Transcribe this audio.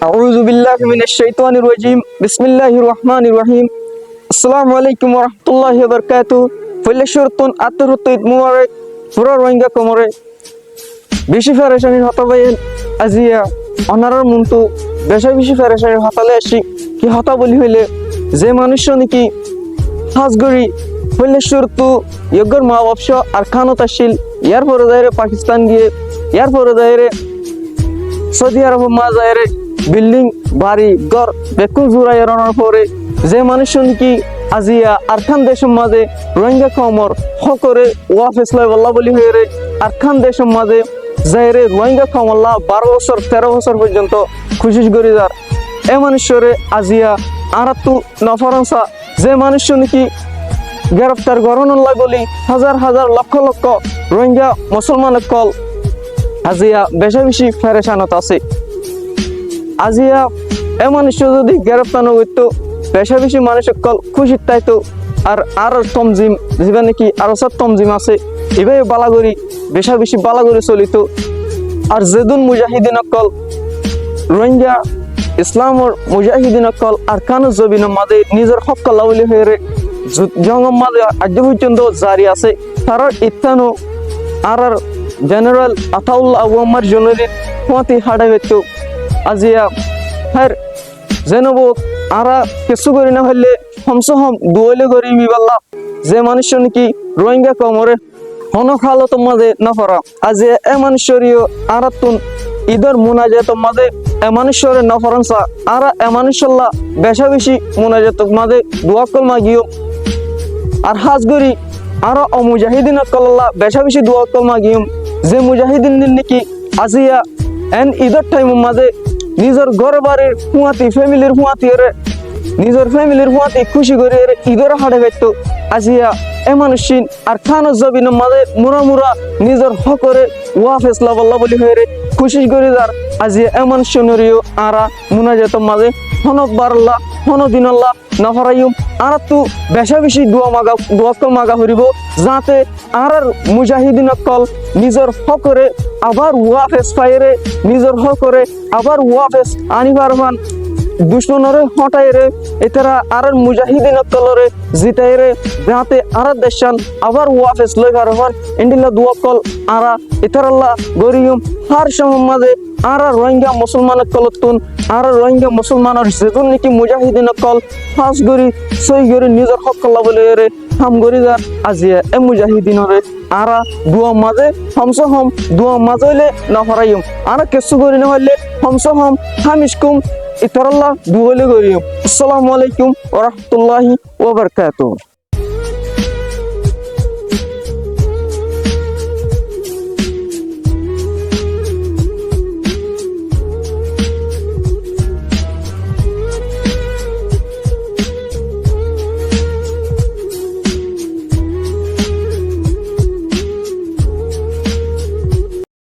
আউযু বিল্লাহি মিনাশ শাইতানির রাজিম। বিসমিল্লাহির রহমানির রহিম। আসসালামু আলাইকুম ওয়া রাহমাতুল্লাহি ওয়া বারাকাতুহু। ফলেশরতুন আতরত ঈদ মুবারক। পুরা রোহিঙ্গা কোমরে বেশি ফেরেশানি হতা বাইন আজিয়া অনারার মন্তু বেশি ফেরেশানি হতালে আসি কি হতা বলি হইলে যে মানুষ নাকি হাজগরি ফলেশরতু ইয়গর মা বাপস আর খানত আসিল ইয়ার পরে দাইরে পাকিস্তান গিয়ে ইয়ার পরে দাইরে সৌদি আরব মা যায়রে বিল্ডিং বাড়ি ঘর বেকুল জুড়াই রানার পরে যে মানুষ নাকি আজিয়া আরখান দেশের মাঝে রোহিঙ্গা কমর হকরে ওয়া ফেসলা বল্লা বলি হয়ে রে আরখান দেশের মাঝে যায়রে রোহিঙ্গা কমল্লা 12 বছর 13 বছর পর্যন্ত খুশি করি যার এ মানুষরে আজিয়া আরাতু নফরানসা যে মানুষ নাকি গ্রেফতার গরনুল্লাহ বলি হাজার হাজার লক্ষ লক্ষ রোহিঙ্গা মুসলমানের কল আজিয়া বেশি ফেরেশানত আছে আজিয়া এ মানুষ যদি গ্রেফতার হইতো বেশি মানুষের কল খুশি তাইতো আর তমজিম যেটা নাকি আরো সব তমজিম আছে এভাবে বালাগরি বেশি বালাগরি চলিত আর যেদিন মুজাহিদিন কল রোহিঙ্গা ইসলামর মুজাহিদিন কল আর কানু জবিনের মাঝে নিজের হক লাউলি হয়ে জঙ্গম মাঝে আজ পর্যন্ত জারি আছে তার ইত্যানো আর জেনারেল আতাউল্লাহ আওয়ামার জনরির পথে হাড়া হইতো আজিয়া হ্যাঁ জেনব আরা কিছু করি না হইলে হমসহম দুয়লে করি মিবাল্লা যে মানুষ নাকি রোহিঙ্গা কমরে হন খালত মাঝে না পড়া আজ এ মানুষেরও আরাতুন ঈদের মুনাজাত মাঝে এ মানুষের না ফরানসা আরা এ মানুষল্লা বেশি মুনাজাত মাঝে দোয়া কলমা গিয়ে আর হাজগরি আরো অমুজাহিদিন কল্লা বেশি দোয়া কলমা গিয়ে যে মুজাহিদিন নাকি আজিয়া এন ঈদের টাইম মাঝে নিজের ঘর বাড়ির হুয়াতি ফ্যামিলির হুয়াতি নিজের ফ্যামিলির হুয়াতি খুশি করে ঈদের হাড়ে পাইতো আজিয়া এ মানুষিন আর খানো জবিনের মাঝে মুরা নিজের হকরে ওয়া ফেসলা বল্লা বলি হয়ে খুশি করে যার আজিয়া এ মানুষেরও আরা মুনাজাত মাঝে হনক বারল্লা হন দিনল্লা নফরাইম আর তু বেশি দোয়া কল মাগা হরিব যাতে আর মুজাহিদিন কল নিজের হকরে আবার ওয়া ফেস পাইরে নিজের হকরে আবার ওয়া ফেস আনিবার মান দুশ্মনরে হটাইরে এতারা আর মুজাহিদিন কলরে জিতাইরে যাতে আর দেশান আবার ওয়া ফেস লই পারবান ইন্ডিলা দোয়া কল আরা এতারাল্লাহ গরিয়ম হার সময় মাঝে আর রোহিঙ্গা মুসলমানের কলতুন আর রোহিঙ্গা মুসলমানের যেতুন নাকি মুজাহিদিন কল ফাঁস গরি সই গরি নিজের হক কল্লা বলে রে হাম গরি যার আজিয়া এ মুজাহিদিনরে আরা দুয়া মাঝে হমসহম দুয়া মাঝলে না হরাইম আর কিছু করি না হইলে হমসহম হামিশকুম ইতরাল্লাহ দুয়ালে গরিয়ম। আসসালামু আলাইকুম ওয়া রাহমাতুল্লাহি ওয়া বারাকাতুহু।